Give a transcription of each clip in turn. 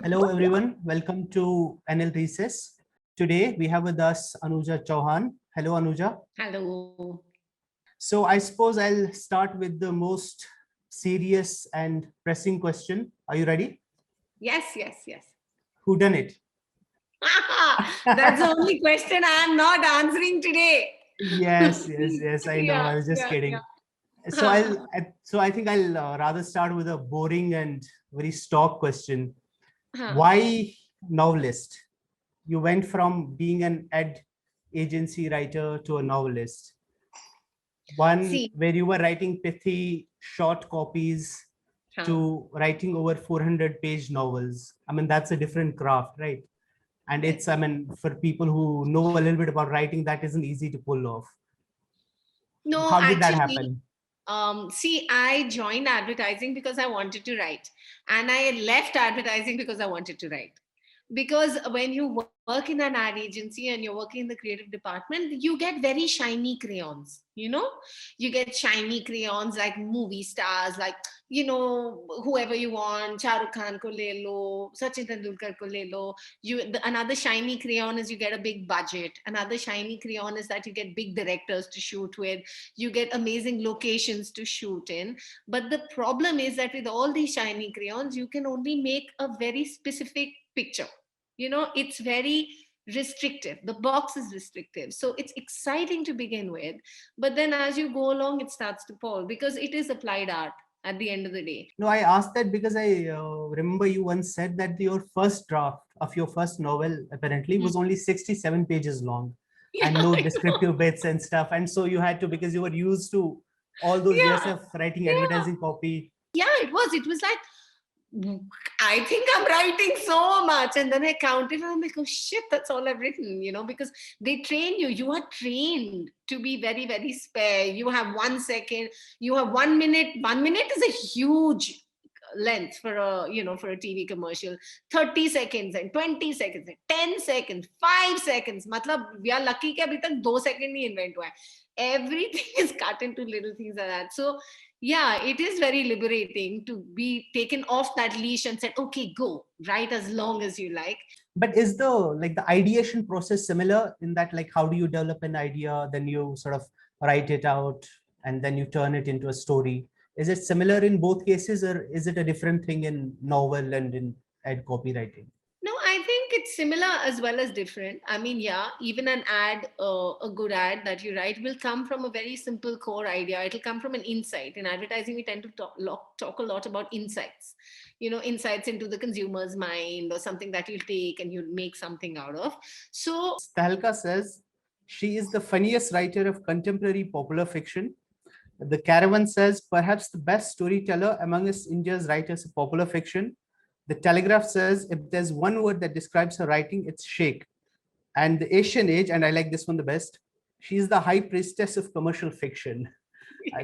Hello everyone, welcome to NL Recess. Today we have with us Anuja Chauhan. Hello Anuja. Hello. So I suppose I'll start with the most serious and pressing question. Are you ready? Yes. Who done it? That's the only question I am not answering today. Yes. I know. Yeah, I was just yeah, yeah. kidding. So I think I'll rather start with a boring and very stock question. Huh. Why novelist? You went from being an ad agency writer to a novelist. One See, where you were writing pithy short copies huh. to writing over 400-page novels. I mean, that's a different craft, right? And it's, I mean, for people who know a little bit about writing, that isn't easy to pull off. No, How did that actually, happen? I joined advertising because I wanted to write, and I left advertising because I wanted to write. Because when you work in an ad agency and you're working in the creative department, you get very shiny crayons, you get shiny crayons like movie stars, like whoever you want, Shahrukh Khan ko le lo, Sachin Tendulkar ko le lo. Another shiny crayon is you get a big budget. Another shiny crayon is that you get big directors to shoot with, you get amazing locations to shoot in. But the problem is that with all these shiny crayons you can only make a very specific picture. It's very restrictive. The box is restrictive, so it's exciting to begin with, but then as you go along it starts to fall, because it is applied art at the end of the day. No, I asked that because I remember you once said that your first draft of your first novel apparently Hmm. was only 67 pages long Yeah. and no descriptive bits and stuff. And so you had to, because you were used to all those years Yeah. of writing Yeah. advertising copy. Yeah, it was like, I think I'm writing so much. And then I counted and I'm like, oh shit, that's all I've written, because they train you. You are trained to be very, very spare. You have 1 second, you have 1 minute. 1 minute is a huge length for a TV commercial. 30 seconds and 20 seconds and 10 seconds, 5 seconds. Matlab, we are lucky कि अभी तक 2 second नहीं invent हुआ है. Everything is cut into little things like that. So yeah, it is very liberating to be taken off that leash and said, okay, go, write as long as you like. But is the ideation process similar in that, like, how do you develop an idea, then you sort of write it out and then you turn it into a story? Is it similar in both cases, or is it a different thing in novel and in ad copywriting? No, I think it's similar as well as different. I mean, yeah, even an ad, a good ad that you write will come from a very simple core idea. It'll come from an insight. In advertising, we tend to talk a lot about insights, insights into the consumer's mind, or something that you'll take and you'll make something out of. So, Stalka says she is the funniest writer of contemporary popular fiction. The Caravan says perhaps the best storyteller among us India's writers of popular fiction. The Telegraph says if there's one word that describes her writing, it's shake. And the Asian Age, and I like this one the best, she's the high priestess of commercial fiction.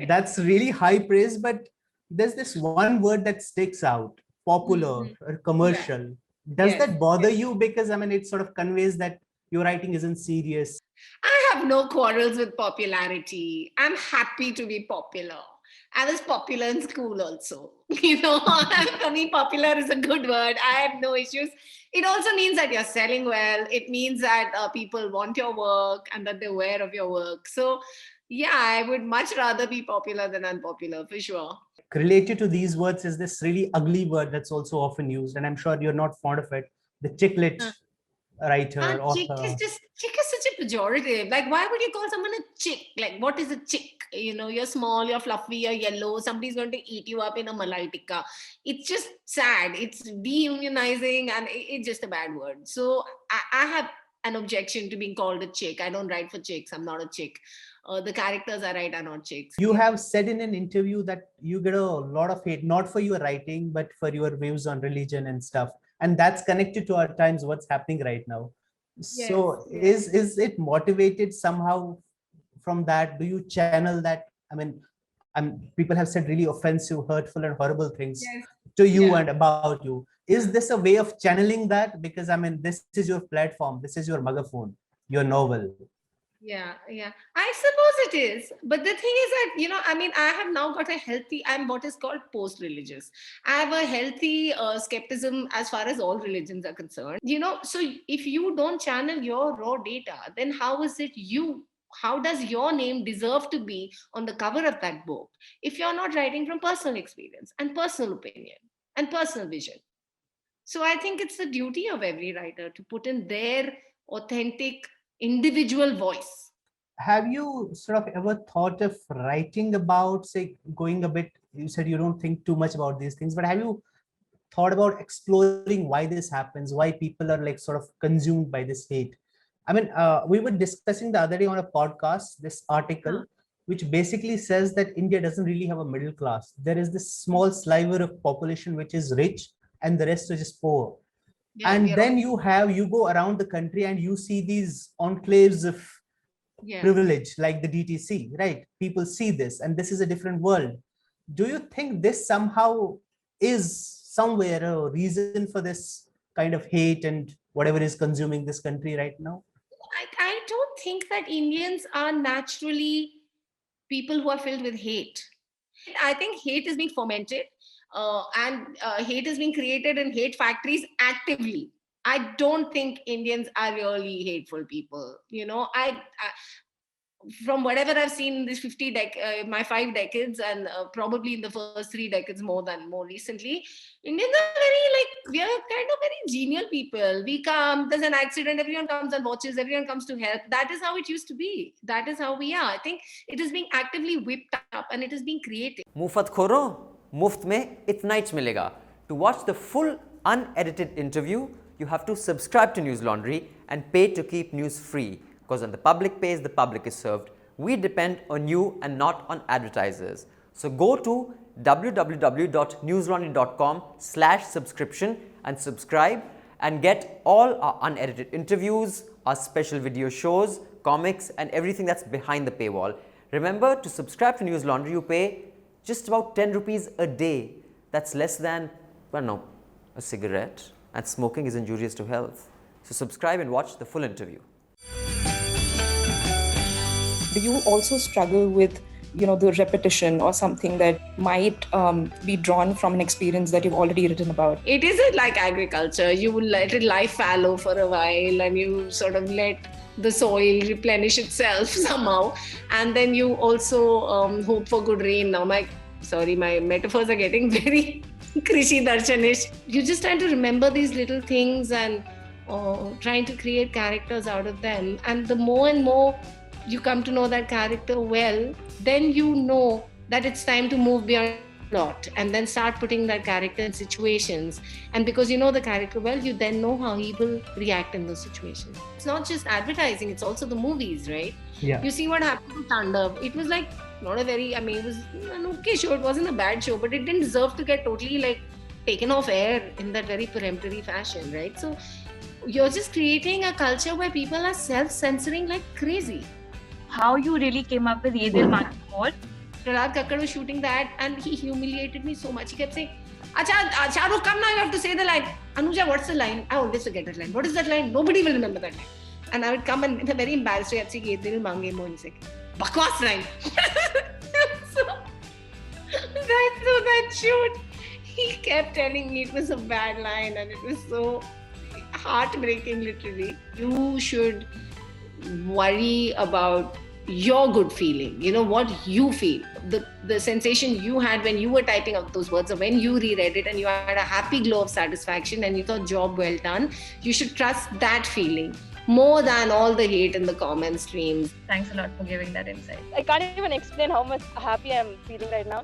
That's really high praise, but there's this one word that sticks out: popular mhm. or Yeah, commercial. Does yes. that bother you? Because I mean, it sort of conveys that your writing isn't serious. I have no quarrels with popularity. I'm happy to be popular. I was popular in school also. For me, popular is a good word. I have no issues. It also means that you're selling well. It means that people want your work and that they're aware of your work. So, yeah, I would much rather be popular than unpopular for sure. Related to these words is this really ugly word that's also often used, and I'm sure you're not fond of it: the chicklet writer, author. Chick is such a pejorative. Like, why would you call someone a chick? Like, what is a chick? You're small, you're fluffy, you're yellow. Somebody's going to eat you up in a malai tikka. It's just sad. It's dehumanizing, and it's just a bad word. So I have an objection to being called a chick. I don't write for chicks. I'm not a chick. The characters I write are not chicks. You have said in an interview that you get a lot of hate, not for your writing, but for your views on religion and stuff. And that's connected to our times, what's happening right now. Yes, So yes. is it motivated somehow from that? Do you channel that? I mean, people have said really offensive, hurtful, and horrible things Yes. to you Yeah. and about you. Is this a way of channeling that? Because I mean, this is your platform, this is your megaphone, your novel. Yeah. I suppose it is. But the thing is that, I have now got I'm what is called post-religious. I have a healthy skepticism as far as all religions are concerned. So if you don't channel your raw data, then how does your name deserve to be on the cover of that book if you're not writing from personal experience and personal opinion and personal vision? So I think it's the duty of every writer to put in their authentic individual voice. Have you sort of ever thought of writing about, say, going a bit, you said you don't think too much about these things, but have you thought about exploring why this happens, why people are like sort of consumed by this hate? I mean, we were discussing the other day on a podcast this article, which basically says that India doesn't really have a middle class. There is this small sliver of population which is rich and the rest are just poor. Yeah, And then you go around the country and you see these enclaves of privilege like the DTC, right? People see this and this is a different world. Do you think this somehow is somewhere a reason for this kind of hate and whatever is consuming this country right now? I don't think that Indians are naturally people who are filled with hate. I think hate is being fomented and hate is being created in hate factories actively. I don't think Indians are really hateful people. From whatever I've seen in these my 5 decades, and probably in the first 3 decades more recently, Indians are we are kind of very genial people. We come, there's an accident, everyone comes and watches, everyone comes to help. That is how it used to be. That is how we are. I think it is being actively whipped up and it is being created. मुफ्त खोरो, मुफ्त में इतना ही मिलेगा. To watch the full unedited interview, you have to subscribe to Newslaundry and pay to keep news free. Because when the public pays, the public is served. We depend on you and not on advertisers. So go to www.newslaundry.com/subscription and subscribe and get all our unedited interviews, our special video shows, comics, and everything that's behind the paywall. Remember, to subscribe to Newslaundry, you pay just about 10 rupees a day. That's less than, a cigarette. And smoking is injurious to health. So subscribe and watch the full interview. Do you also struggle with, the repetition or something that might be drawn from an experience that you've already written about? It isn't like agriculture. You will let it lie fallow for a while and you sort of let the soil replenish itself somehow. And then you also hope for good rain. Now, my metaphors are getting very Krishi Darshanish. You just trying to remember these little things and trying to create characters out of them. And the more and more you come to know that character well, then you know that it's time to move beyond plot and then start putting that character in situations. And because you know the character well, you then know how he will react in those situations. It's not just advertising, it's also the movies, right? Yeah. You see what happened to Tandav. It was it was an okay show. It wasn't a bad show, but it didn't deserve to get totally taken off air in that very peremptory fashion, right? So you're just creating a culture where people are self-censoring like crazy. How you really came up with Ye Dil Maange more? Prahlad Kakkad was shooting that and he humiliated me so much. He kept saying, Shahrukh, come now, you have to say the line. Anuja, what's the line? I always forget that line. What is that line? Nobody will remember that line. And I would come and in a very embarrassed way, I'd say, Ye Dil Maange more. And say, Bakwas line. So that shoot, he kept telling me it was a bad line and it was so heartbreaking, literally. You should worry about your good feeling, what you feel, the sensation you had when you were typing out those words or when you reread it and you had a happy glow of satisfaction and you thought job well done. You should trust that feeling more than all the hate in the comment streams. Thanks a lot for giving that insight. I can't even explain how much happy I'm feeling right now.